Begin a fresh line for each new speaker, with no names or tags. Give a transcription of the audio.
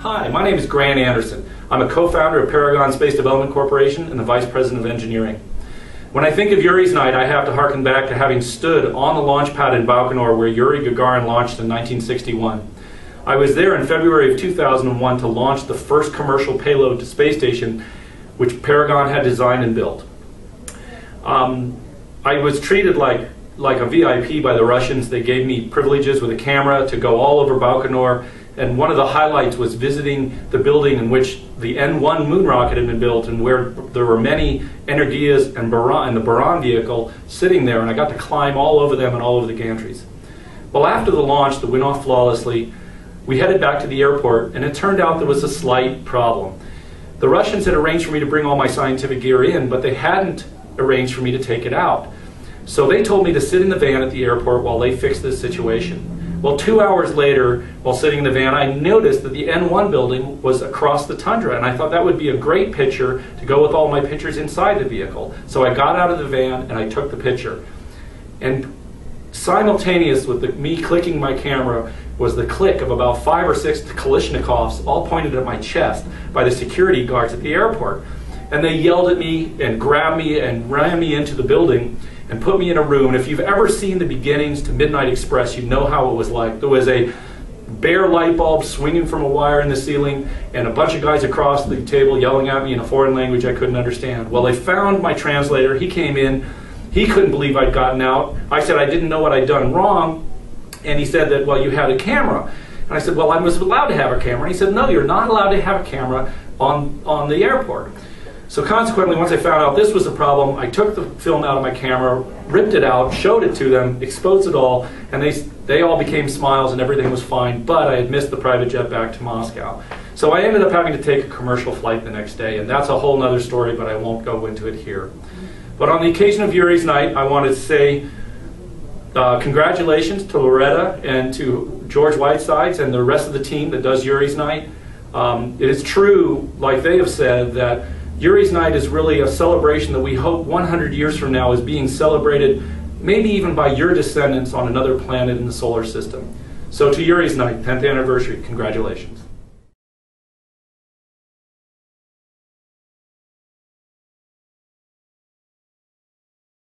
Hi, my name is Grant Anderson. I'm a co-founder of Paragon Space Development Corporation and the Vice President of Engineering. When I think of Yuri's night, I have to harken back to having stood on the launch pad in Baikonur where Yuri Gagarin launched in 1961. I was there in February of 2001 to launch the first commercial payload to space station, which Paragon had designed and built. I was treated like a VIP by the Russians. They gave me privileges with a camera to go all over Baikonur, and one of the highlights was visiting the building in which the N1 moon rocket had been built and where there were many Energias and the Buran vehicle sitting there, and I got to climb all over them and all over the gantries. Well, after the launch that went off flawlessly, we headed back to the airport, and it turned out there was a slight problem. The Russians had arranged for me to bring all my scientific gear in, but they hadn't arranged for me to take it out. So they told me to sit in the van at the airport while they fixed this situation. Well, 2 hours later, while sitting in the van, I noticed that the N1 building was across the tundra, and I thought that would be a great picture to go with all my pictures inside the vehicle. So I got out of the van and I took the picture. And simultaneous with me clicking my camera was the click of about 5 or 6 Kalashnikovs, all pointed at my chest by the security guards at the airport. And they yelled at me and grabbed me and ran me into the building and put me in a room. And if you've ever seen the beginnings to Midnight Express, you know how it was like. There was a bare light bulb swinging from a wire in the ceiling and a bunch of guys across the table yelling at me in a foreign language I couldn't understand. Well, they found my translator. He came in. He couldn't believe I'd gotten out. I said I didn't know what I'd done wrong. And he said that, well, you had a camera. And I said, well, I was allowed to have a camera. And he said, no, you're not allowed to have a camera on the airport. So consequently, once I found out this was a problem, I took the film out of my camera, ripped it out, showed it to them, exposed it all, and they all became smiles and everything was fine, but I had missed the private jet back to Moscow. So I ended up having to take a commercial flight the next day, and that's a whole nother story, but I won't go into it here. But on the occasion of Yuri's night, I wanted to say congratulations to Loretta and to George Whitesides and the rest of the team that does Yuri's night. It is true, like they have said, that Yuri's night is really a celebration that we hope 100 years from now is being celebrated, maybe even by your descendants on another planet in the solar system. So to Yuri's night, 10th anniversary, congratulations.